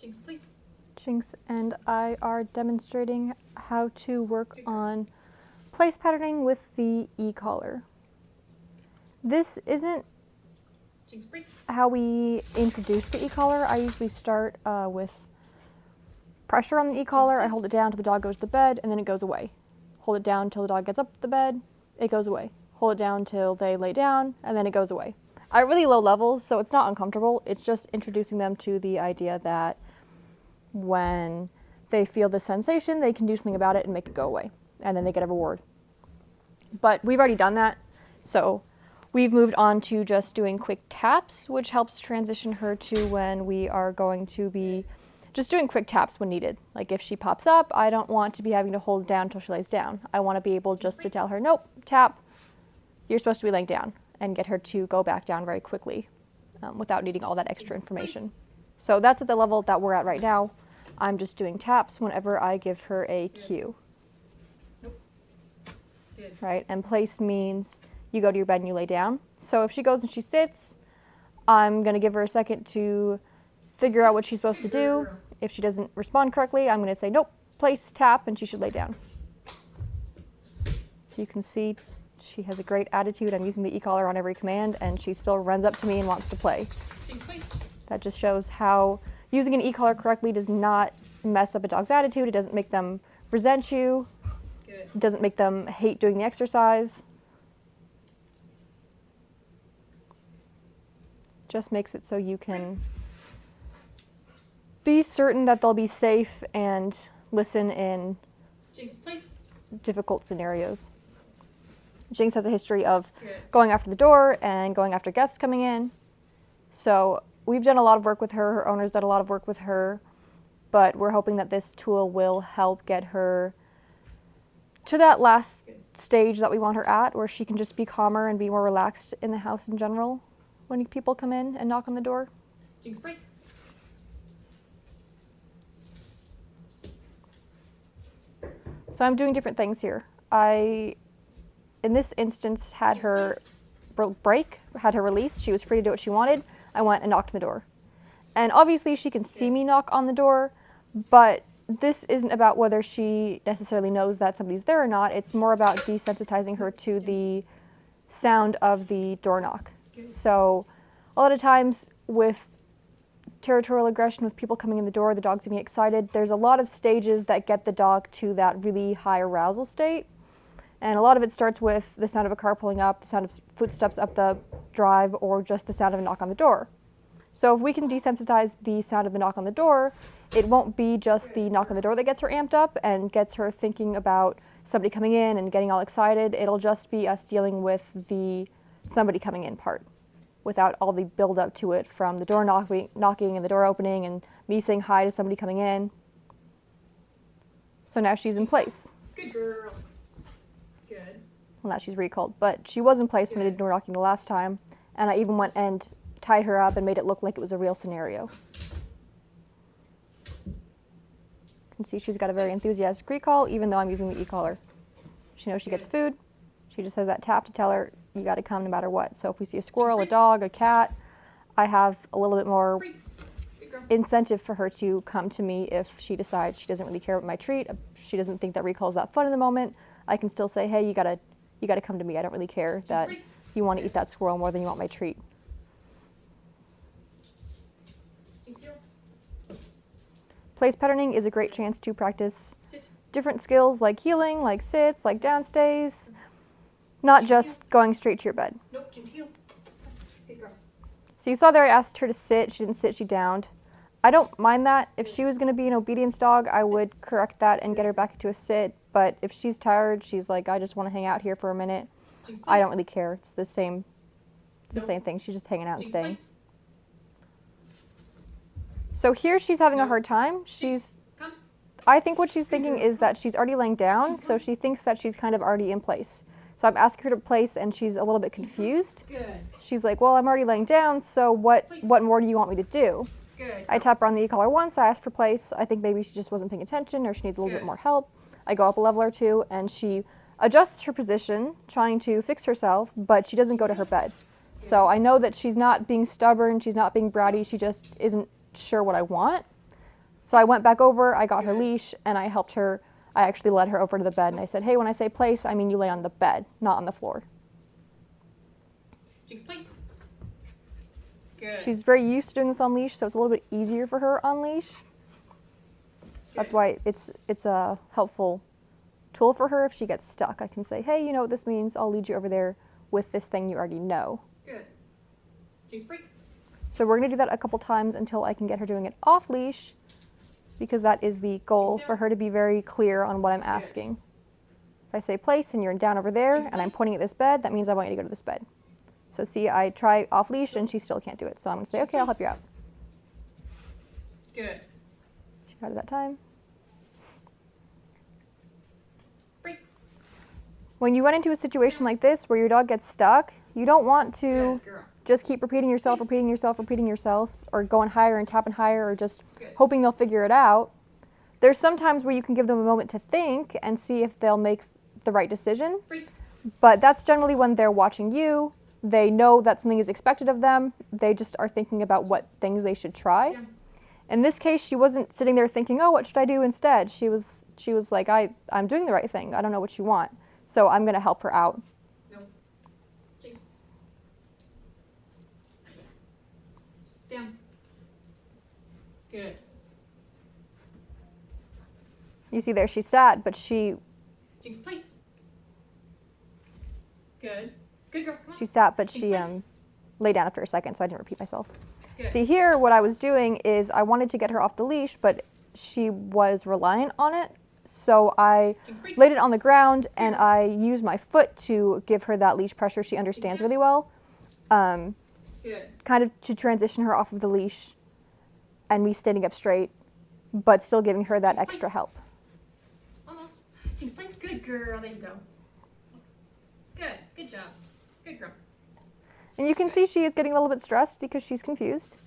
Jinx, please. Jinx and I are demonstrating how to work on place patterning with the e-collar. This isn't Jinx, break. how we introduce the e-collar. I usually start with pressure on the e-collar. I hold it down till the dog goes to bed, and then it goes away. Hold it down till the dog gets up the bed, it goes away. Hold it down till they lay down, and then it goes away. At really low levels, so it's not uncomfortable. It's just introducing them to the idea that when they feel the sensation, they can do something about it and make it go away, and then they get a reward. But we've already done that, so we've moved on to just doing quick taps, which helps transition her to when we are going to be just doing quick taps when needed. Like if she pops up, I don't want to be having to hold down until she lays down. I want to be able just to tell her, nope, tap, you're supposed to be laying down, and get her to go back down very quickly without needing all that extra information. So that's at the level that we're at right now. I'm just doing taps whenever I give her a cue. Nope. Good. Right, and place means you go to your bed and you lay down. So if she goes and she sits, I'm going to give her a second to figure out what she's supposed to do. If she doesn't respond correctly, I'm going to say, nope, place, tap, and she should lay down. So you can see she has a great attitude. I'm using the e-collar on every command, and she still runs up to me and wants to play. That just shows how using an e-collar correctly does not mess up a dog's attitude. It doesn't make them resent you. Good. It doesn't make them hate doing the exercise. Just makes it so you can be certain that they'll be safe and listen in Jinx, please. difficult scenarios. Jinx has a history of going after the door and going after guests coming in. So we've done a lot of work with her. Her owner's done a lot of work with her. But we're hoping that this tool will help get her to that last stage that we want her at, where she can just be calmer and be more relaxed in the house in general when people come in and knock on the door. Jinx, break. So I'm doing different things here. I, in this instance, had her break, had her release. She was free to do what she wanted. I went and knocked on the door. And obviously she can see me knock on the door, but this isn't about whether she necessarily knows that somebody's there or not. It's more about desensitizing her to the sound of the door knock. So a lot of times with territorial aggression, with people coming in the door, the dog's getting excited, there's a lot of stages that get the dog to that really high arousal state. And a lot of it starts with the sound of a car pulling up, the sound of footsteps up the drive, or just the sound of a knock on the door. So if we can desensitize the sound of the knock on the door, it won't be just the knock on the door that gets her amped up and gets her thinking about somebody coming in and getting all excited. It'll just be us dealing with the somebody coming in part, without all the build up to it from the door knocking and the door opening and me saying hi to somebody coming in. So now she's in place. Good girl. Good. Well, now she's recalled, but she was in place when I did door knocking the last time, and I even went and tied her up and made it look like it was a real scenario. You can see she's got a very enthusiastic recall, even though I'm using the e-collar. She knows she gets food. She just has that tap to tell her, you got to come no matter what. So if we see a squirrel, a dog, a cat, I have a little bit more incentive for her to come to me if she decides she doesn't really care about my treat. If she doesn't think that recall is that fun in the moment, I can still say, hey, you got to come to me. I don't really care that you want to eat that squirrel more than you want my treat. Place patterning is a great chance to practice different skills like heeling, like sits, like downstays, not just going straight to your bed. Nope, Jinx, heel. Good girl. So you saw there I asked her to sit. She didn't sit, she downed. I don't mind that. If she was going to be an obedience dog, I would correct that and get her back into a sit. But if she's tired, she's like, I just want to hang out here for a minute, I don't really care. It's the same thing. She's just hanging out and staying. So here she's having a hard time. I think what she's thinking is that she's already laying down, so she thinks that she's kind of already in place. So I'm asking her to place, and she's a little bit confused. Good. She's like, well, I'm already laying down, so what more do you want me to do? Good. I tap her on the e-collar once, I ask for place. I think maybe she just wasn't paying attention, or she needs a little bit more help. I go up a level or two, and she adjusts her position, trying to fix herself, but she doesn't go to her bed. So I know that she's not being stubborn, she's not being bratty, she just isn't sure what I want. So I went back over, I got her leash, and I helped her. I actually led her over to the bed, and I said, hey, when I say place, I mean you lay on the bed, not on the floor. Jinx, place. Good. She's very used to doing this on leash, so it's a little bit easier for her on leash. That's why it's a helpful tool for her if she gets stuck. I can say, hey, you know what this means? I'll lead you over there with this thing you already know. Good. Jinx, break. So we're going to do that a couple times until I can get her doing it off leash, because that is the goal, for her to be very clear on what I'm asking. If I say place and you're down over there and I'm pointing at this bed, that means I want you to go to this bed. So see, I try off leash and she still can't do it. So I'm going to say, okay, I'll help you out. Good. She got it that time. Break. When you run into a situation like this where your dog gets stuck, you don't want to Good girl. just keep repeating yourself, or going higher and tapping higher, or just hoping they'll figure it out. There's some times where you can give them a moment to think and see if they'll make the right decision. Break. But that's generally when they're watching you. They know that something is expected of them. They just are thinking about what things they should try. Yeah. In this case, she wasn't sitting there thinking, oh, what should I do instead? She was like, I'm doing the right thing. I don't know what you want. So I'm going to help her out. No. Jinx. Down. Good. You see there, she's sad, but Jinx, place. Good. Good girl. Come on. she sat, but Jinx, she place. lay down after a second, so I didn't repeat myself. Good. See here, what I was doing is I wanted to get her off the leash, but she was reliant on it. So I Jinx, break. laid it on the ground and I used my foot to give her that leash pressure she understands really well. Good. Kind of to transition her off of the leash and me standing up straight, but still giving her that extra help. Almost. Jinx, place. Good girl. There you go. Good. Good job. Good girl. And you can see she is getting a little bit stressed because she's confused.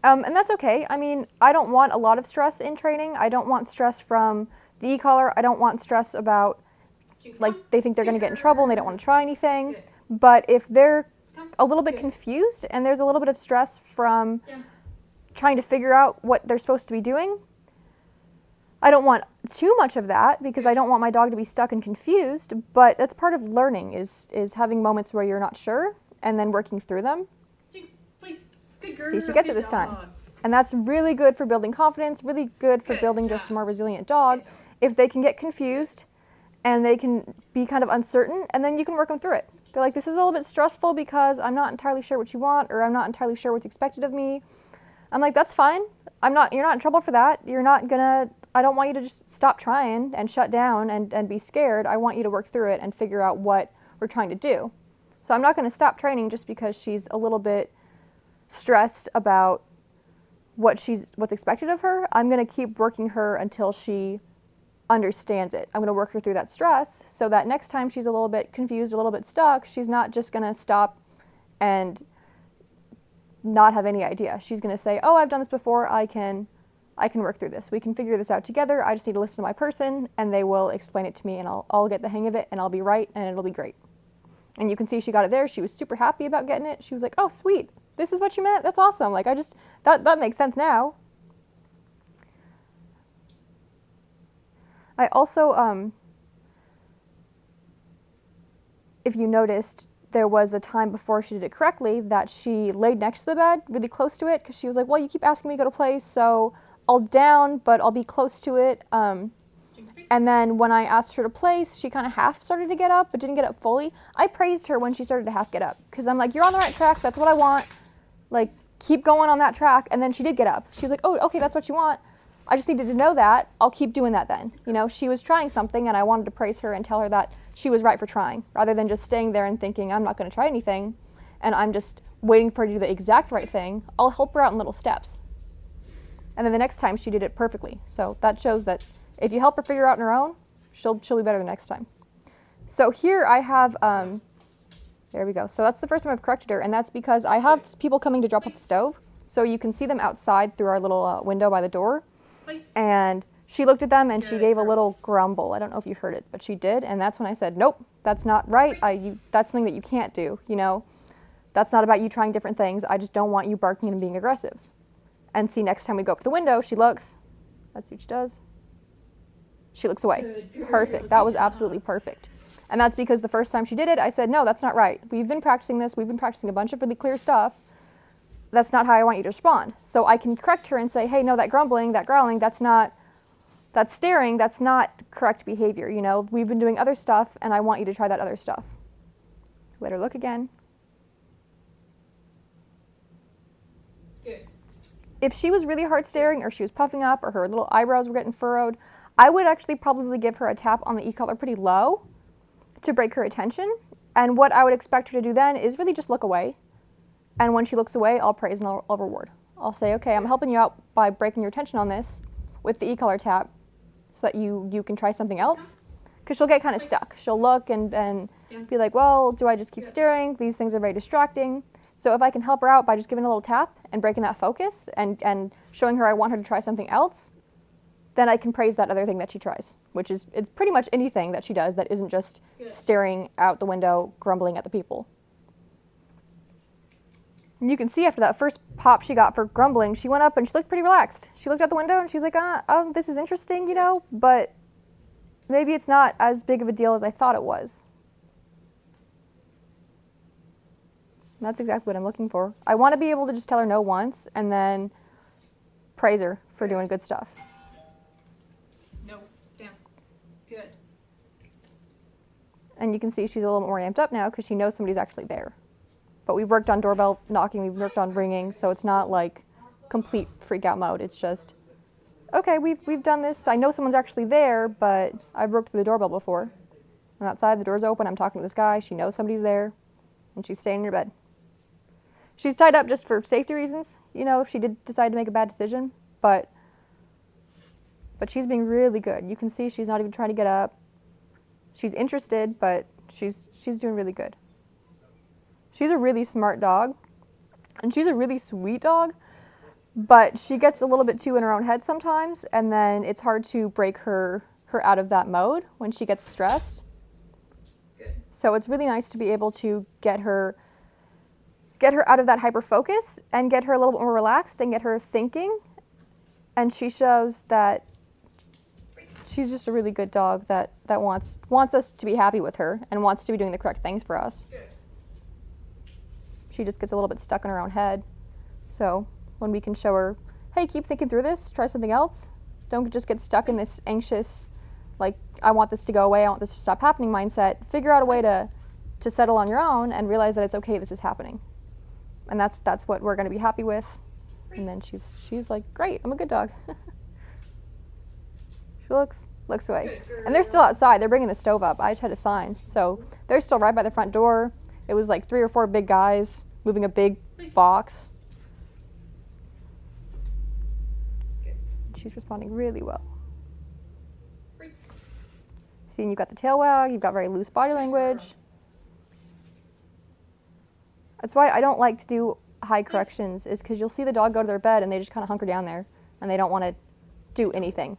And that's okay. I mean, I don't want a lot of stress in training. I don't want stress from the e-collar. I don't want stress about, Jinx, like, come. they think they're going to get in trouble and they don't want to try anything. Good. But if they're Come. a little bit Good. confused and there's a little bit of stress from Down. trying to figure out what they're supposed to be doing, I don't want too much of that because I don't want my dog to be stuck and confused, but that's part of learning is having moments where you're not sure and then working through them. Jinx, place. Good girl. See, she gets it Good this time. dog. And that's really good for building confidence, really good for Good building job. just a more resilient dog. Good job. If they can get confused and they can be kind of uncertain, and then you can work them through it. They're like, this is a little bit stressful because I'm not entirely sure what you want, or I'm not entirely sure what's expected of me. I'm like, that's fine. You're not in trouble for that. I don't want you to just stop trying and shut down and be scared. I want you to work through it and figure out what we're trying to do. So I'm not going to stop training just because she's a little bit stressed about what's expected of her. I'm going to keep working her until she understands it. I'm going to work her through that stress so that next time she's a little bit confused, a little bit stuck, she's not just going to stop and not have any idea. She's going to say, oh, I've done this before. I can work through this. We can figure this out together. I just need to listen to my person and they will explain it to me and I'll get the hang of it and I'll be right and it'll be great. And you can see she got it there. She was super happy about getting it. She was like, oh, sweet. This is what you meant? That's awesome. Like, that makes sense now. I also, if you noticed, there was a time before she did it correctly that she laid next to the bed, really close to it, because she was like, well, you keep asking me to go to place, so I'll down, but I'll be close to it. And then when I asked her to place, she kind of half started to get up, but didn't get up fully. I praised her when she started to half get up, because I'm like, you're on the right track, that's what I want. Like, keep going on that track. And then she did get up. She was like, oh, okay, that's what you want. I just needed to know that. I'll keep doing that then. You know, she was trying something, and I wanted to praise her and tell her that she was right for trying, rather than just staying there and thinking, I'm not going to try anything, and I'm just waiting for her to do the exact right thing. I'll help her out in little steps. And then the next time she did it perfectly. So that shows that if you help her figure out on her own, she'll be better the next time. So here I have, there we go. So that's the first time I've corrected her, and that's because I have people coming to drop off the stove. So you can see them outside through our little window by the door. And she looked at them and she gave a little grumble. I don't know if you heard it, but she did. And that's when I said, nope, that's not right. That's something that you can't do. You know, that's not about you trying different things. I just don't want you barking and being aggressive. And see, next time we go up to the window, she looks, That's what she does. She looks away. Good girl. Perfect. That was Good job. absolutely perfect. And that's because the first time she did it, I said, no, that's not right. We've been practicing this. We've been practicing a bunch of really clear stuff. That's not how I want you to respond. So I can correct her and say, hey, no, that grumbling, that growling, that's staring, that's not correct behavior. You know, we've been doing other stuff, and I want you to try that other stuff. Let her look again. Good. If she was really hard staring, or she was puffing up, or her little eyebrows were getting furrowed, I would actually probably give her a tap on the e-collar pretty low to break her attention. And what I would expect her to do then is really just look away. And when she looks away, I'll praise and I'll reward. I'll say, okay, I'm helping you out by breaking your attention on this with the e-collar tap so that you can try something else. Because she'll get kind of stuck. She'll look and be like, well, do I just keep staring? These things are very distracting. So if I can help her out by just giving a little tap and breaking that focus and showing her I want her to try something else, then I can praise that other thing that she tries, which is it's pretty much anything that she does that isn't just staring out the window, grumbling at the people. And you can see after that first pop she got for grumbling, she went up and she looked pretty relaxed. She looked out the window and she was like, this is interesting, you know, but maybe it's not as big of a deal as I thought it was. And that's exactly what I'm looking for. I want to be able to just tell her no once and then praise her for doing good stuff. No. Down. Good. And you can see she's a little bit more amped up now because she knows somebody's actually there. But we've worked on doorbell knocking, we've worked on ringing, so it's not like complete freak out mode. It's just, okay, we've done this. I know someone's actually there, but I've worked through the doorbell before. I'm outside, the door's open, I'm talking to this guy, she knows somebody's there, and she's staying in her bed. She's tied up just for safety reasons, you know, if she did decide to make a bad decision, but she's being really good. You can see she's not even trying to get up. She's interested, but she's doing really good. She's a really smart dog, and she's a really sweet dog, but she gets a little bit too in her own head sometimes, and then it's hard to break her out of that mode when she gets stressed. Good. So it's really nice to be able to get her out of that hyper focus and get her a little bit more relaxed and get her thinking. And she shows that she's just a really good dog that wants us to be happy with her and wants to be doing the correct things for us. Good. She just gets a little bit stuck in her own head. So when we can show her, hey, keep thinking through this, try something else. Don't just get stuck in this anxious, like, I want this to go away, I want this to stop happening mindset. Figure out a way to settle on your own and realize that it's okay this is happening. And that's what we're going to be happy with. And then she's like, great, I'm a good dog. She looks away. And they're still outside. They're bringing the stove up. I just had a sign. So they're still right by the front door. It was like 3 or 4 big guys moving a big box. She's responding really well. See, you've got the tail wag, you've got very loose body language. That's why I don't like to do high corrections, is because you'll see the dog go to their bed and they just kind of hunker down there and they don't want to do anything.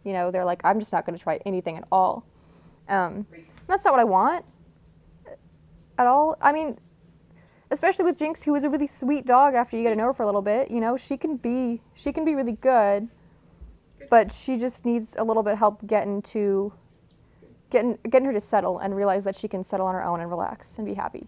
You know, they're like, I'm just not going to try anything at all. That's not what I want at all. I mean, especially with Jinx, who is a really sweet dog after you get to know her for a little bit, you know, she can be really good, but she just needs a little bit of help getting her to settle and realize that she can settle on her own and relax and be happy.